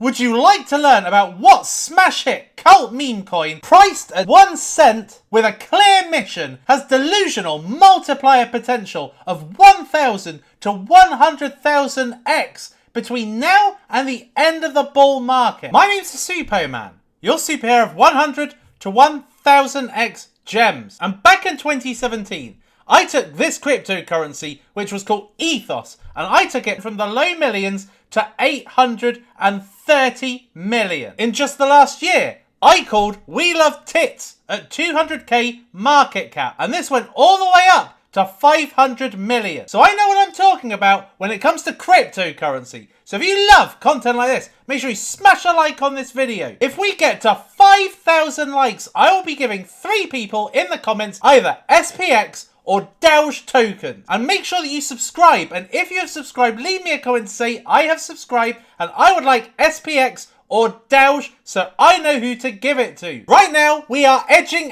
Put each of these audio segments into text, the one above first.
Would you like to learn about what smash hit cult meme coin priced at 1 cent with a clear mission has delusional multiplier potential of 1,000 to 100,000x between now and the end of the bull market? My name's Suppoman, your superhero of 100 to 1,000x gems. And back in 2017, I took this cryptocurrency, which was called Ethos, and I took it from the low millions to 830 million. In just the last year, I called We Love Tits at 200k market cap, and this went all the way up to 500 million. So I know what I'm talking about when it comes to cryptocurrency. So if you love content like this, make sure you smash a like on this video. If we get to 5,000 likes, I will be giving 3 people in the comments either SPX or Doge tokens. And make sure that you subscribe. And if you have subscribed, leave me a comment to say I have subscribed and I would like SPX or Doge so I know who to give it to. Right now, we are edging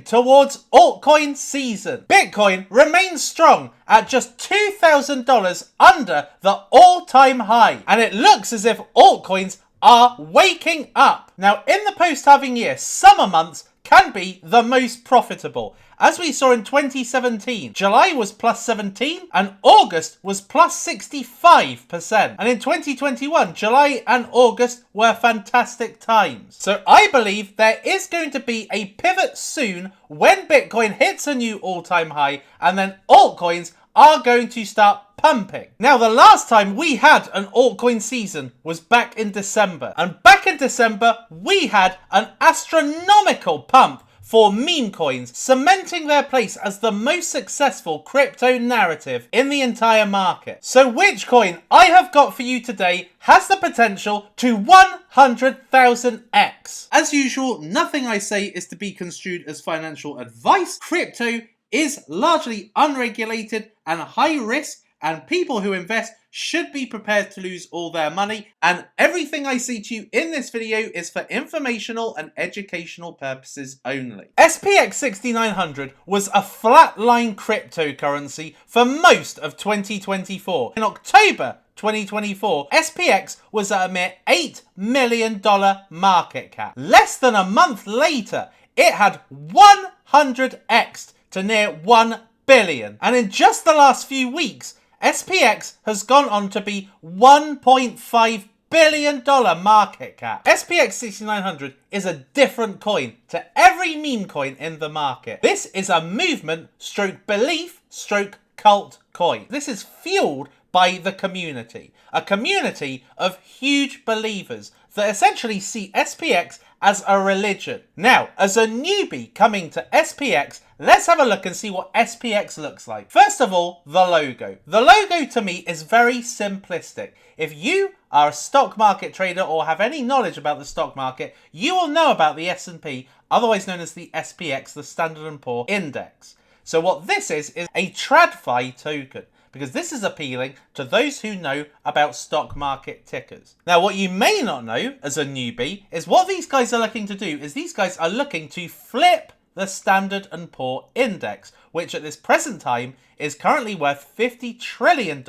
towards altcoin season. Bitcoin remains strong at just $2,000 under the all-time high. And it looks as if altcoins are waking up. Now, in the post-halving year, summer months can be the most profitable. As we saw in 2017, July was plus 17 and August was plus 65%. And in 2021, July and August were fantastic times. So I believe there is going to be a pivot soon when Bitcoin hits a new all-time high and then altcoins are going to start pumping. Now, the last time we had an altcoin season was back in December. And back in December, we had an astronomical pump for meme coins, cementing their place as the most successful crypto narrative in the entire market. So which coin I have got for you today has the potential to 100,000x? As usual, nothing I say is to be construed as financial advice. Crypto is largely unregulated and high risk, and people who invest should be prepared to lose all their money. And everything I say to you in this video is for informational and educational purposes only. SPX6900 was a flatline cryptocurrency for most of 2024. In October 2024, SPX was at a mere $8 million market cap. Less than a month later, it had 100x'd to near 1 billion. And in just the last few weeks, SPX has gone on to be $1.5 billion market cap. SPX6900 is a different coin to every meme coin in the market. This is a movement stroke belief stroke cult coin. This is fueled by the community. A community of huge believers that essentially see SPX as a religion. Now, as a newbie coming to SPX, let's have a look and see what SPX looks like. First of all, the logo. The logo to me is very simplistic. If you are a stock market trader or have any knowledge about the stock market, you will know about the S&P, otherwise known as the SPX, the Standard & Poor Index. So what this is a TradFi token, because this is appealing to those who know about stock market tickers. Now, what you may not know as a newbie is what these guys are looking to do is these guys are looking to flip the Standard & Poor Index, which at this present time is currently worth $50 trillion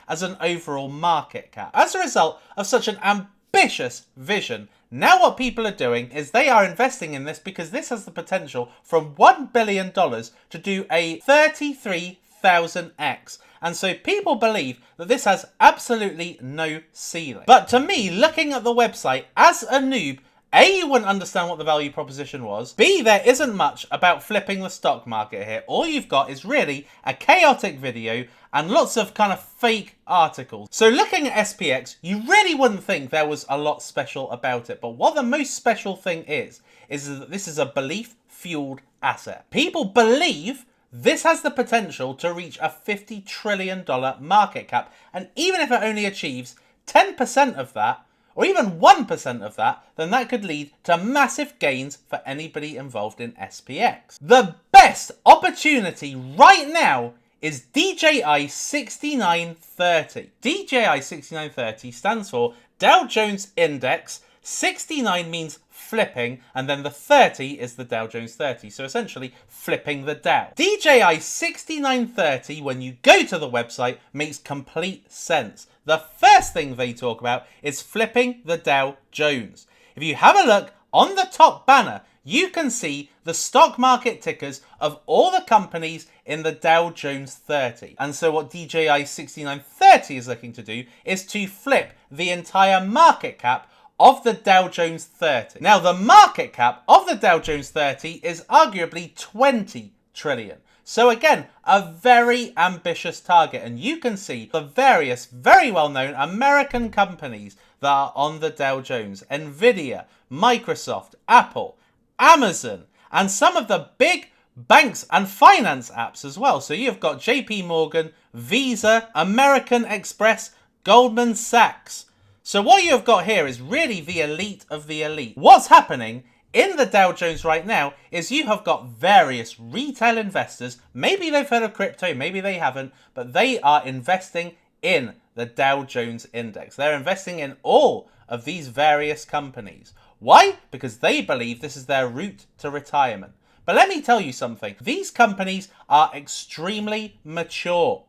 as an overall market cap. As a result of such an ambitious vision, now what people are doing is they are investing in this because this has the potential from $1 billion to do a 33,000x. And so people believe that this has absolutely no ceiling. But to me, looking at the website as a noob, A, you wouldn't understand what the value proposition was. B, there isn't much about flipping the stock market here. All you've got is really a chaotic video and lots of kind of fake articles. So looking at SPX, you really wouldn't think there was a lot special about it. But what the most special thing is that this is a belief-fueled asset. People believe this has the potential to reach a $50 trillion market cap. And even if it only achieves 10% of that, or even 1% of that, then that could lead to massive gains for anybody involved in SPX. The best opportunity right now is DJI6930. DJI6930 stands for Dow Jones Index 69 means flipping, and then the 30 is the Dow Jones 30. So essentially flipping the Dow. DJI6930, when you go to the website, makes complete sense. The first thing they talk about is flipping the Dow Jones. If you have a look on the top banner, you can see the stock market tickers of all the companies in the Dow Jones 30. And so what DJI6930 is looking to do is to flip the entire market cap of the Dow Jones 30. Now, the market cap of the Dow Jones 30 is arguably 20 trillion. So again, a very ambitious target. And you can see the various very well-known American companies that are on the Dow Jones. Nvidia, Microsoft, Apple, Amazon, and some of the big banks and finance apps as well. So you've got JP Morgan, Visa, American Express, Goldman Sachs. So what you've got here is really the elite of the elite. What's happening in the Dow Jones right now is you have got various retail investors. Maybe they've heard of crypto, maybe they haven't, but they are investing in the Dow Jones index. They're investing in all of these various companies. Why? Because they believe this is their route to retirement. But let me tell you something. These companies are extremely mature.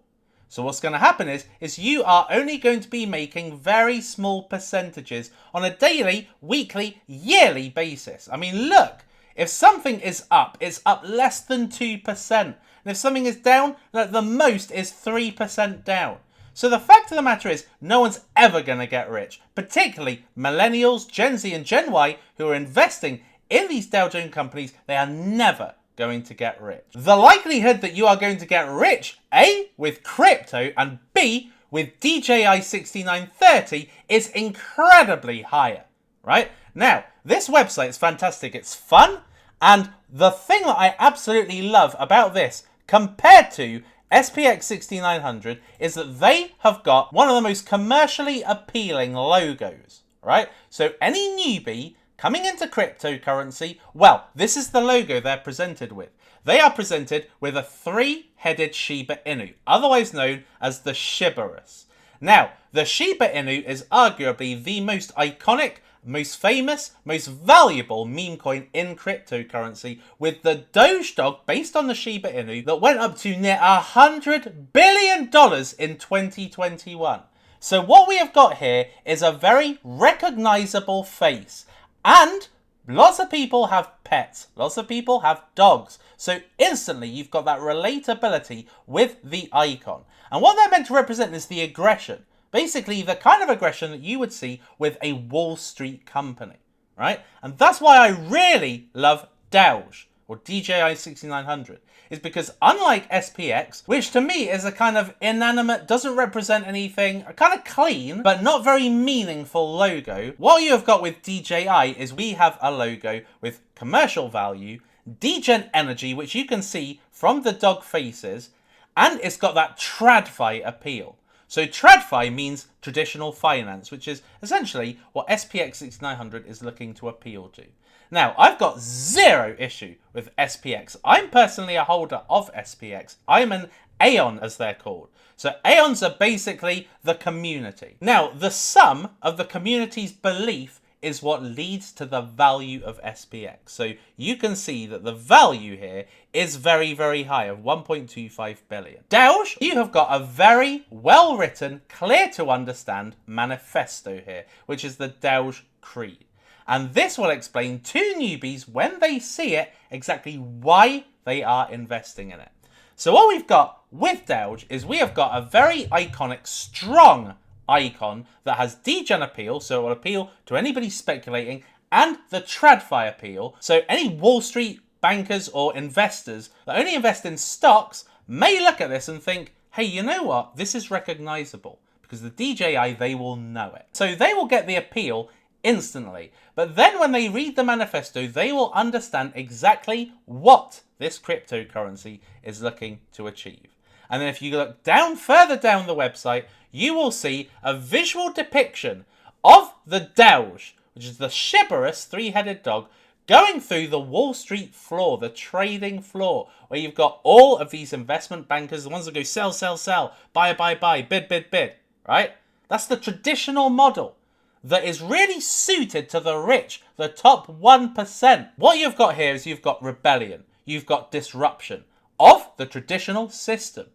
So what's going to happen is you are only going to be making very small percentages on a daily, weekly, yearly basis. I mean, look, if something is up, it's up less than 2%. And if something is down, the most is 3% down. So the fact of the matter is, no one's ever going to get rich, particularly millennials, Gen Z and Gen Y who are investing in these Dow Jones companies. They are never going to get rich. The likelihood that you are going to get rich, A, with crypto, and B, with DJI6930 is incredibly higher, right? Now, this website is fantastic. It's fun. And the thing that I absolutely love about this compared to SPX6900 is that they have got one of the most commercially appealing logos, right? So any newbie coming into cryptocurrency, well, this is the logo they're presented with. They are presented with a three-headed Shiba Inu, otherwise known as the Shibarus. Now, the Shiba Inu is arguably the most iconic, most famous, most valuable meme coin in cryptocurrency, with the Doge dog based on the Shiba Inu that went up to near $100 billion in 2021. So what we have got here is a very recognizable face. And lots of people have pets. Lots of people have dogs. So instantly you've got that relatability with the icon. And what they're meant to represent is the aggression. Basically the kind of aggression that you would see with a Wall Street company, right? And that's why I really love Doge, or DJI6900, is because unlike SPX, which to me is a kind of inanimate, doesn't represent anything, a kind of clean, but not very meaningful logo, what you have got with DJI is we have a logo with commercial value, degen energy, which you can see from the dog faces, and it's got that TradFi appeal. So TradFi means traditional finance, which is essentially what SPX6900 is looking to appeal to. Now, I've got zero issue with SPX. I'm personally a holder of SPX. I'm an Aeon, as they're called. So Aeons are basically the community. Now, the sum of the community's belief is what leads to the value of SPX. So you can see that the value here is very, very high, of 1.25 billion. Doge, you have got a very well-written, clear to understand manifesto here, which is the Doge Creed. And this will explain to newbies when they see it exactly why they are investing in it. So what we've got with Doge is we have got a very iconic, strong icon that has degen appeal, so it will appeal to anybody speculating, and the TradFi appeal, so any Wall Street bankers or investors that only invest in stocks may look at this and think, hey, you know what, this is recognizable, because the DJI, they will know it. So they will get the appeal instantly, but then when they read the manifesto, they will understand exactly what this cryptocurrency is looking to achieve. And then if you look down, further down the website, you will see a visual depiction of the Doge, which is the Shibarus three-headed dog, going through the Wall Street floor, the trading floor, where you've got all of these investment bankers, the ones that go sell, sell, sell, buy, buy, buy, bid, bid, bid, right? That's the traditional model. that is really suited to the rich, the top 1%. What you've got here is you've got rebellion, you've got disruption of the traditional system.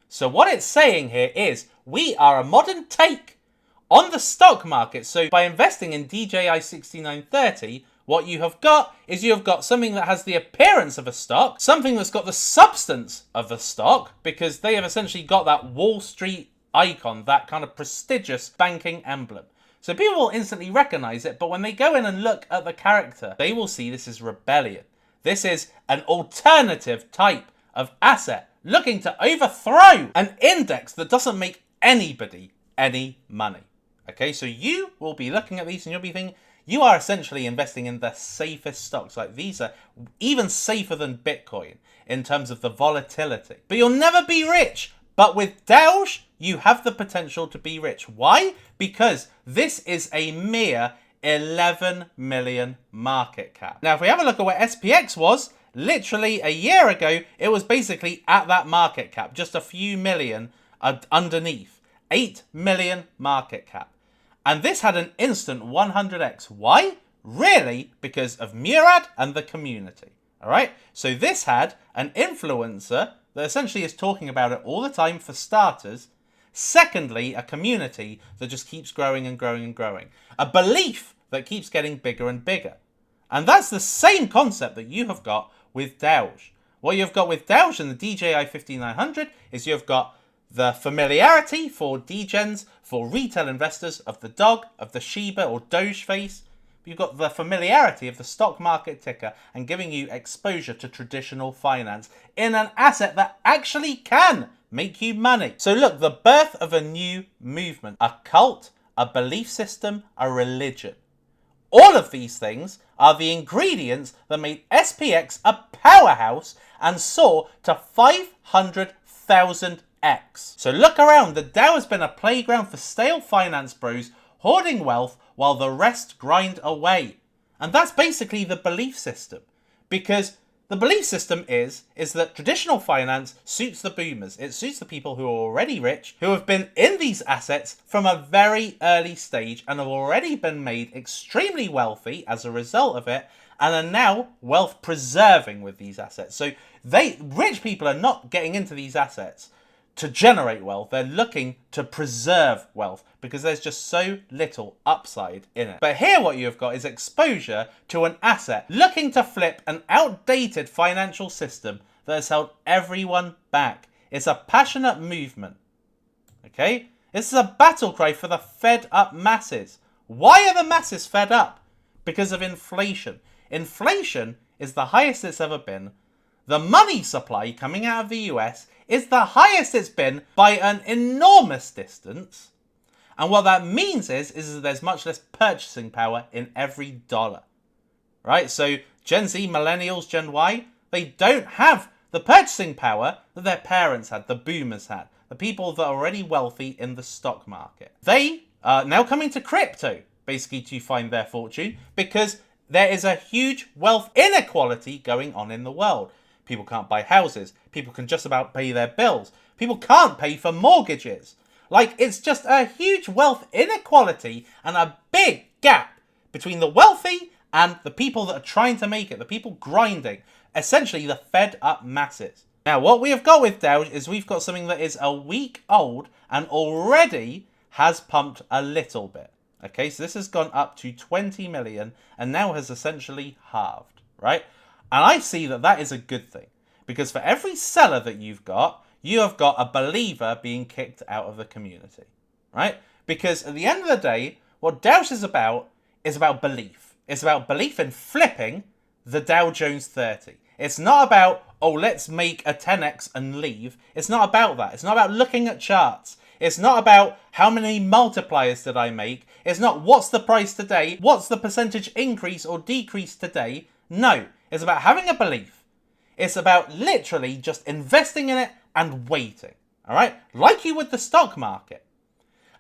So what it's saying here is we are a modern take on the stock market. So by investing in DJI6930, what you have got is you have got something that has the appearance of a stock, something that's got the substance of a stock, because they have essentially got that Wall Street icon, that kind of prestigious banking emblem. So people will instantly recognize it, but when they go in and look at the character, they will see this is rebellion. This is an alternative type of asset looking to overthrow an index that doesn't make anybody any money. Okay, so you will be looking at these and you'll be thinking, you are essentially investing in the safest stocks. Like, these are even safer than Bitcoin in terms of the volatility. But you'll never be rich. But with Doge, you have the potential to be rich. Why? Because this is a mere 11 million market cap. Now, if we have a look at where SPX was, literally a year ago, it was basically at that market cap, just a few million underneath. 8 million market cap. And this had an instant 100x. Why? Really? Because of Murad and the community. All right? So this had an influencer that essentially is talking about it all the time, for starters. Secondly, a community that just keeps growing and growing and growing. A belief that keeps getting bigger and bigger. And that's the same concept that you have got with Doge. What you've got with Doge and the DJI6900 is you've got the familiarity for degens, for retail investors, of the dog, of the Shiba or Doge face. You've got the familiarity of the stock market ticker and giving you exposure to traditional finance in an asset that actually can make you money. So look, the birth of a new movement, a cult, a belief system, a religion. All of these things are the ingredients that made SPX a powerhouse and soar to 500,000x. So look around, the Dow has been a playground for stale finance bros hoarding wealth while the rest grind away. And that's basically the belief system. Because the belief system is that traditional finance suits the boomers. It suits the people who are already rich, who have been in these assets from a very early stage and have already been made extremely wealthy as a result of it, and are now wealth preserving with these assets. So rich people are not getting into these assets to generate wealth. They're looking to preserve wealth because there's just so little upside in it. But here what you've got is exposure to an asset looking to flip an outdated financial system that has held everyone back. It's a passionate movement. Okay? This is a battle cry for the fed up masses. Why are the masses fed up? Because of inflation. Inflation is the highest it's ever been. The money supply coming out of the US is the highest it's been by an enormous distance. And what that means is that there's much less purchasing power in every dollar. Right? So Gen Z, millennials, Gen Y, they don't have the purchasing power that their parents had, the boomers had, the people that are already wealthy in the stock market. They are now coming to crypto, basically, to find their fortune, because there is a huge wealth inequality going on in the world. People can't buy houses. People can just about pay their bills. People can't pay for mortgages. Like, it's just a huge wealth inequality and a big gap between the wealthy and the people that are trying to make it, the people grinding, essentially the fed up masses. Now, what we have got with Doge is we've got something that is a week old and already has pumped a little bit. Okay, so this has gone up to 20 million and now has essentially halved, right? And I see that that is a good thing, because for every seller that you have got a believer being kicked out of the community, right? Because at the end of the day, what Doge is about belief. It's about belief in flipping the Dow Jones 30. It's not about, oh, let's make a 10x and leave. It's not about that. It's not about looking at charts. It's not about how many multipliers did I make. It's not what's the price today, what's the percentage increase or decrease today. No. It's about having a belief. It's about literally just investing in it and waiting. All right? Like you would the stock market.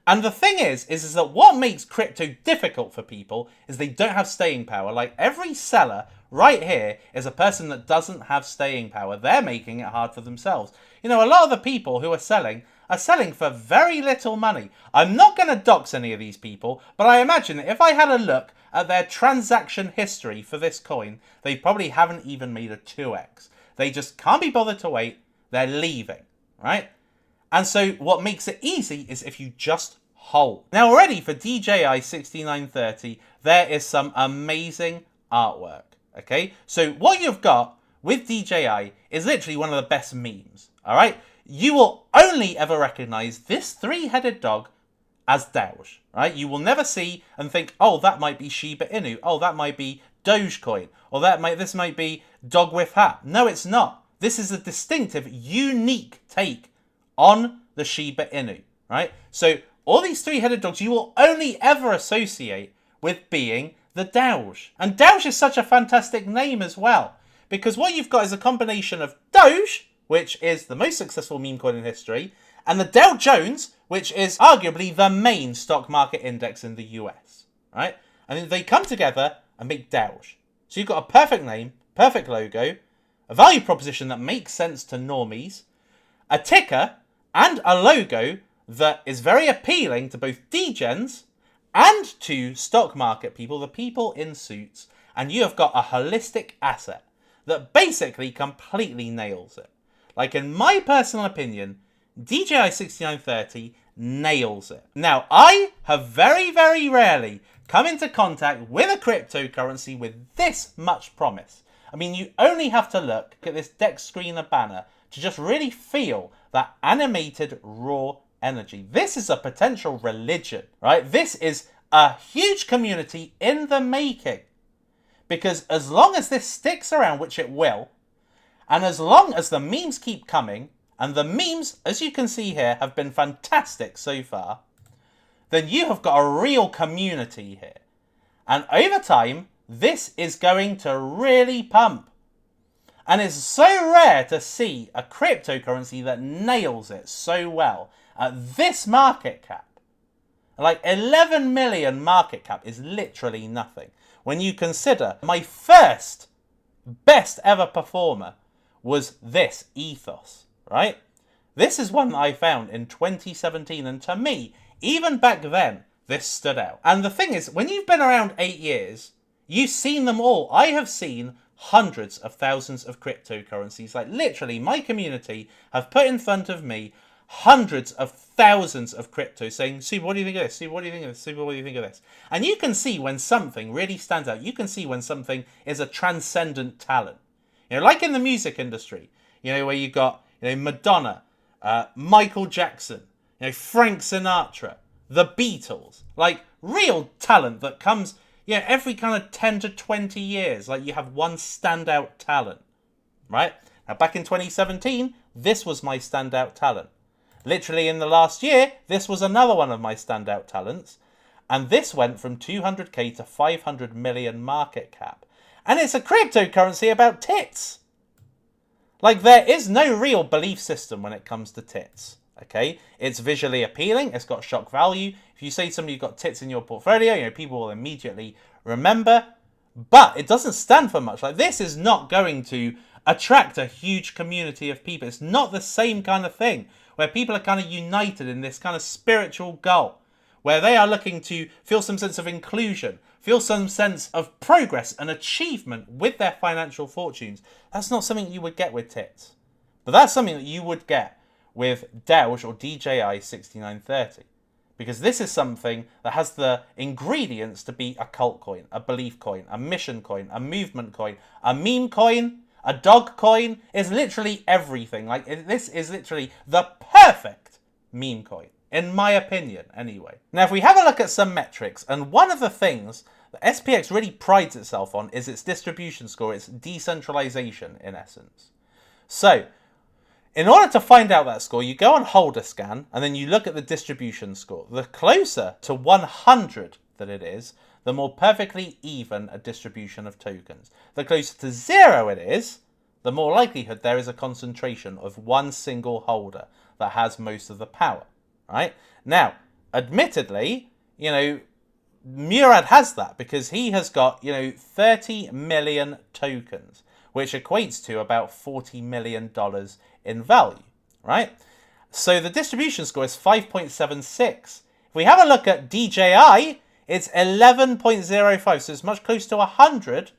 And the thing is that what makes crypto difficult for people is they don't have staying power. Like, every seller right here is a person that doesn't have staying power. They're making it hard for themselves. You know, a lot of the people who are selling are selling for very little money. I'm not going to dox any of these people, but I imagine that if I had a look at their transaction history for this coin, they probably haven't even made a 2x. They just can't be bothered to wait. They're leaving, right? And so what makes it easy is if you just hold. Now already for DJI6930, there is some amazing artwork, okay? So what you've got with DJI is literally one of the best memes, all right? You will only ever recognize this three-headed dog as Doge, right? You will never see and think, oh, that might be Shiba Inu. Oh, that might be Dogecoin. Or this might be Dog with Hat. No, it's not. This is a distinctive, unique take on the Shiba Inu, right? So all these three-headed dogs you will only ever associate with being the Doge. And Doge is such a fantastic name as well, because what you've got is a combination of Doge, which is the most successful meme coin in history, and the Dow Jones, which is arguably the main stock market index in the US, right? And they come together and make Doge. So you've got a perfect name, perfect logo, a value proposition that makes sense to normies, a ticker, and a logo that is very appealing to both degens and to stock market people, the people in suits, and you have got a holistic asset that basically completely nails it. Like, in my personal opinion, DJI6930 nails it. Now, I have very, very rarely come into contact with a cryptocurrency with this much promise. I mean, you only have to look at this deck screener banner to just really feel that animated raw energy. This is a potential religion, right? This is a huge community in the making. Because as long as this sticks around, which it will, and as long as the memes keep coming, and the memes, as you can see here, have been fantastic so far, then you have got a real community here. And over time, this is going to really pump. And it's so rare to see a cryptocurrency that nails it so well at this market cap. Like 11 million market cap is literally nothing. When you consider my first best ever performer was this Ethos, right? This is one that I found in 2017, and to me, even back then, this stood out. And the thing is, when you've been around 8 years, you've seen them all. I have seen hundreds of thousands of cryptocurrencies. Like, literally, my community have put in front of me hundreds of thousands of crypto saying, Super, what do you think of this? Super, what do you think of this? Super, what do you think of this? And you can see when something really stands out. You can see when something is a transcendent talent. You know, like in the music industry, you know, where you've got, you know, Madonna, Michael Jackson, you know, Frank Sinatra, the Beatles, like real talent that comes, you know, every kind of 10 to 20 years. Like, you have one standout talent, right? Now, back in 2017, this was my standout talent. Literally in the last year, this was another one of my standout talents. And this went from 200k to 500 million market cap. And it's a cryptocurrency about tits. Like, there is no real belief system when it comes to tits. Okay? It's visually appealing. It's got shock value. If you say somebody's got tits in your portfolio, you know, people will immediately remember. But it doesn't stand for much. Like, this is not going to attract a huge community of people. It's not the same kind of thing where people are kind of united in this kind of spiritual goal, where they are looking to feel some sense of inclusion, feel some sense of progress and achievement with their financial fortunes. That's not something you would get with tits. But that's something that you would get with Doge or DJI6930. Because this is something that has the ingredients to be a cult coin, a belief coin, a mission coin, a movement coin, a meme coin, a dog coin. Is literally everything. Like, this is literally the perfect meme coin, in my opinion, anyway. Now, if we have a look at some metrics, and one of the things that SPX really prides itself on is its distribution score, its decentralization, in essence. So, in order to find out that score, you go on holder scan, and then you look at the distribution score. The closer to 100 that it is, the more perfectly even a distribution of tokens. The closer to 0 it is, the more likelihood there is a concentration of one single holder that has most of the power, right? Now, admittedly, you know, Murad has that because he has got, you know, 30 million tokens, which equates to about $40 million in value, right? So the distribution score is 5.76. If we have a look at DJI, it's 11.05. So it's much closer to 100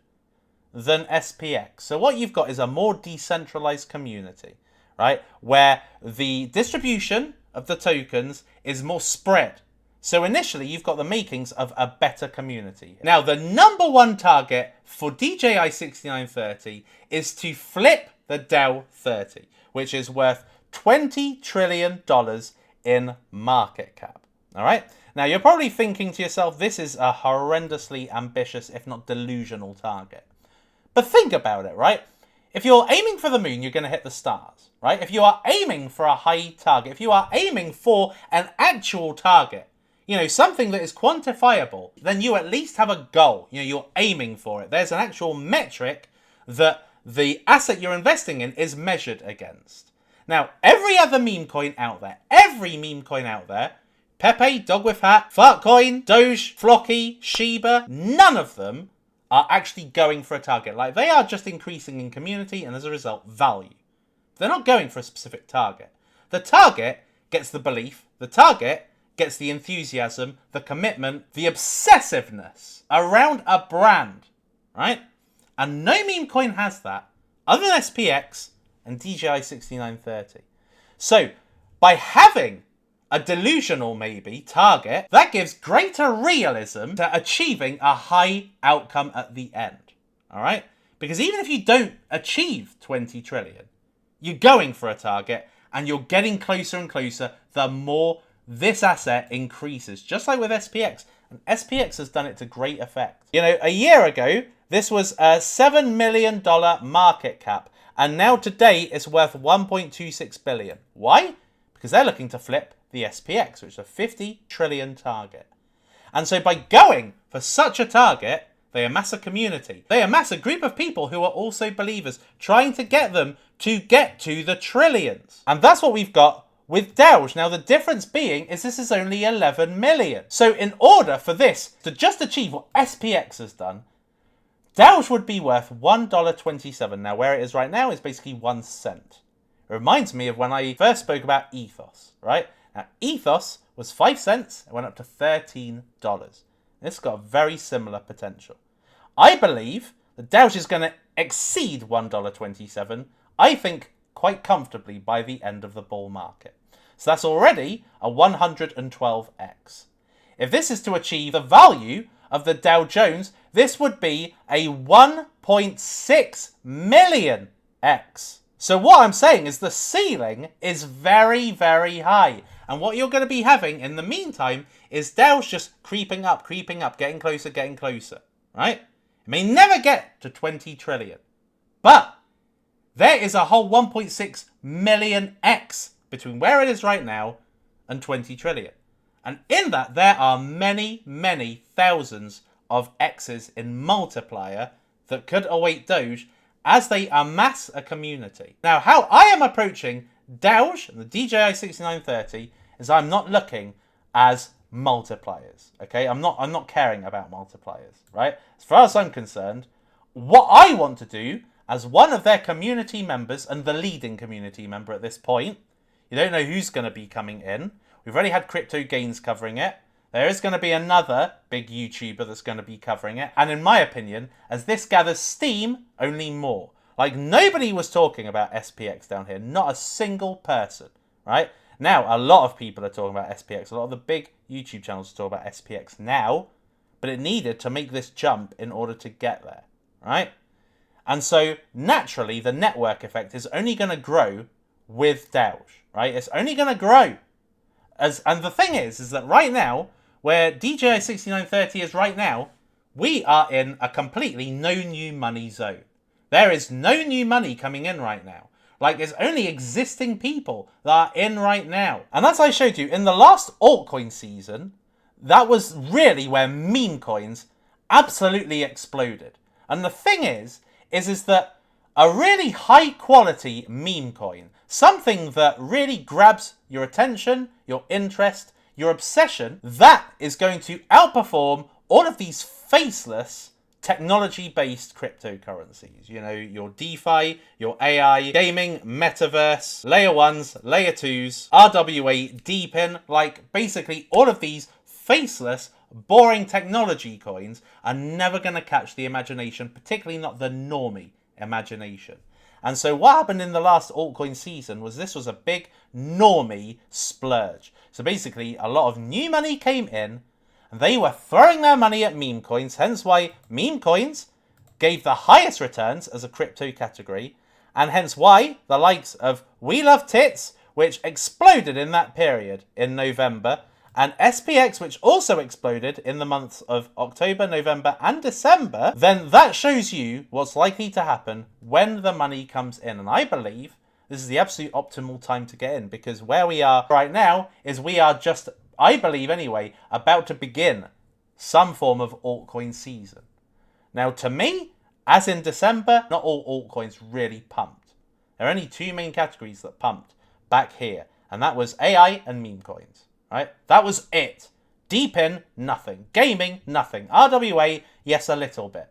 than SPX. So what you've got is a more decentralized community, right? Where the distribution of the tokens is more spread. So initially, you've got the makings of a better community. Now, the number one target for DJI6930 is to flip the DAO 30, which is worth $20 trillion in market cap. All right? Now, you're probably thinking to yourself, this is a horrendously ambitious, if not delusional target. But think about it, right? If you're aiming for the moon, you're going to hit the stars, right? If you are aiming for a high target, if you are aiming for an actual target, you know, something that is quantifiable, then you at least have a goal. You know, you're aiming for it. There's an actual metric that the asset you're investing in is measured against. Now, every other meme coin out there, Pepe, Dog with Hat, Fartcoin, Doge, Flocky, Shiba, none of them are actually going for a target. Like, they are just increasing in community and as a result, value. They're not going for a specific target. The target gets the belief, the target gets the enthusiasm, the commitment, the obsessiveness around a brand, right? And no meme coin has that other than SPX and DJI6930. So by having a delusional, maybe, target, that gives greater realism to achieving a high outcome at the end, all right? Because even if you don't achieve 20 trillion, you're going for a target and you're getting closer and closer the more this asset increases, just like with SPX. And SPX has done it to great effect. You know, a year ago, this was a $7 million market cap, and now today it's worth 1.26 billion. Why? Because they're looking to flip the SPX, which is a 50 trillion target. And so by going for such a target, they amass a community. They amass a group of people who are also believers, trying to get them to get to the trillions. And that's what we've got with Doge. Now, the difference being is this is only 11 million. So in order for this to just achieve what SPX has done, Doge would be worth $1.27. Now, where it is right now is basically 1 cent. It reminds me of when I first spoke about Ethos, right? Now, Ethos was 5 cents. It went up to $13. This got a very similar potential. I believe the Doge is going to exceed $1.27, I think, quite comfortably by the end of the bull market. So that's already a 112x. If this is to achieve the value of the Dow Jones, this would be a 1.6 million x. So what I'm saying is the ceiling is very, very high. And what you're going to be having in the meantime is Dow's just creeping up, getting closer, right? It may never get to 20 trillion. But there is a whole 1.6 million x between where it is right now and 20 trillion. And in that, there are many, many thousands of x's in multiplier that could await Doge as they amass a community. Now, how I am approaching Doge and the DJI6930 is I'm not looking as multipliers, okay? I'm not caring about multipliers, right? As far as I'm concerned, what I want to do as one of their community members and the leading community member at this point, you don't know who's going to be coming in. We've already had Crypto Gains covering it. There is going to be another big YouTuber that's going to be covering it. And in my opinion, as this gathers steam, only more. Like, nobody was talking about SPX down here. Not a single person, right? Now, a lot of people are talking about SPX. A lot of the big YouTube channels talk about SPX now. But it needed to make this jump in order to get there, right? And so, naturally, the network effect is only going to grow with Doge, right? It's only going to grow. And the thing is that right now, where DJI6930 is right now, we are in a completely no new money zone. There is no new money coming in right now. Like, it's only existing people that are in right now. And as I showed you, in the last altcoin season, that was really where meme coins absolutely exploded. And the thing is that a really high quality meme coin, something that really grabs your attention, your interest, your obsession, that is going to outperform all of these faceless technology-based cryptocurrencies. You know, your DeFi, your AI, gaming, metaverse, layer 1s, layer 2s, RWA, DePIN, like basically all of these faceless, boring technology coins are never going to catch the imagination, particularly not the normie imagination. And so what happened in the last altcoin season was this was a big normie splurge. So basically a lot of new money came in and they were throwing their money at meme coins, hence why meme coins gave the highest returns as a crypto category, and hence why the likes of We Love Tits, which exploded in that period in November, and SPX, which also exploded in the months of October, November, and December, then that shows you what's likely to happen when the money comes in. And I believe this is the absolute optimal time to get in, because where we are right now is we are just, I believe anyway, about to begin some form of altcoin season. Now, to me, as in December, not all altcoins really pumped. There are only two main categories that pumped back here, and that was AI and meme coins. Right? That was it. DePIN, nothing. Gaming, nothing. RWA, yes, a little bit.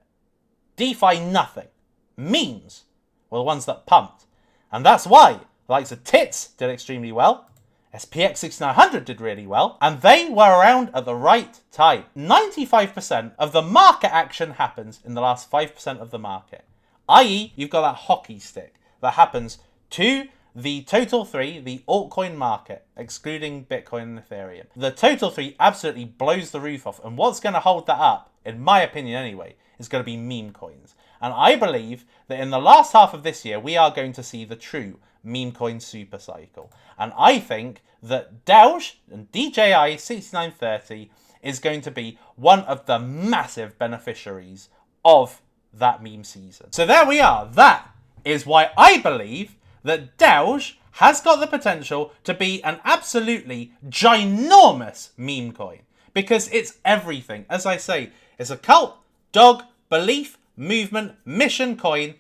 DeFi, nothing. Memes were the ones that pumped. And that's why the likes of Tits did extremely well. SPX6900 did really well. And they were around at the right time. 95% of the market action happens in the last 5% of the market. I.e., you've got that hockey stick that happens to the total three, the altcoin market, excluding Bitcoin and Ethereum. The total three absolutely blows the roof off. And what's going to hold that up, in my opinion anyway, is going to be meme coins. And I believe that in the last half of this year, we are going to see the true meme coin super cycle. And I think that Doge and DJI6930 is going to be one of the massive beneficiaries of that meme season. So there we are. That is why I believe that Doge has got the potential to be an absolutely ginormous meme coin, because it's everything. As I say, it's a cult, dog, belief, movement, mission coin,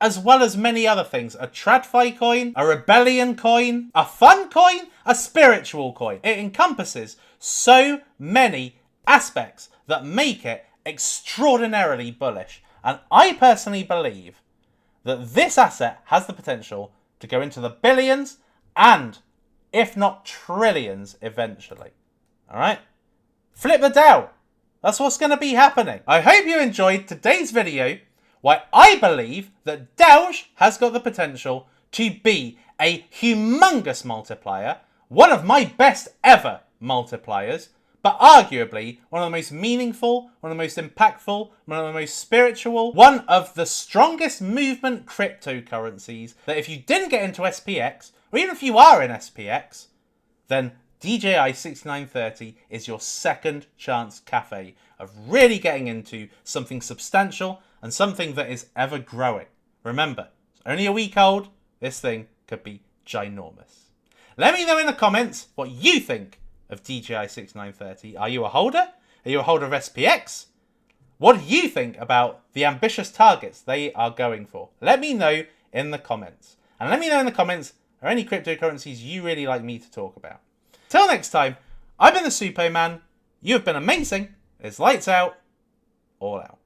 as well as many other things. A TradFi coin, a rebellion coin, a fun coin, a spiritual coin. It encompasses so many aspects that make it extraordinarily bullish. And I personally believe that this asset has the potential to go into the billions and, if not trillions, eventually. All right? Flip the Dow. That's what's going to be happening. I hope you enjoyed today's video, why I believe that Doge has got the potential to be a humongous multiplier, one of my best ever multipliers, but arguably one of the most meaningful, one of the most impactful, one of the most spiritual, one of the strongest movement cryptocurrencies that if you didn't get into SPX, or even if you are in SPX, then DJI6930 is your second chance cafe of really getting into something substantial and something that is ever growing. Remember, it's only a week old. This thing could be ginormous. Let me know in the comments what you think of DJI6930. Are you a holder? Are you a holder of SPX? What do you think about the ambitious targets they are going for? Let me know in the comments. And let me know in the comments, are any cryptocurrencies you really like me to talk about? Till next time, I've been the Suppoman. You have been amazing. It's lights out, all out.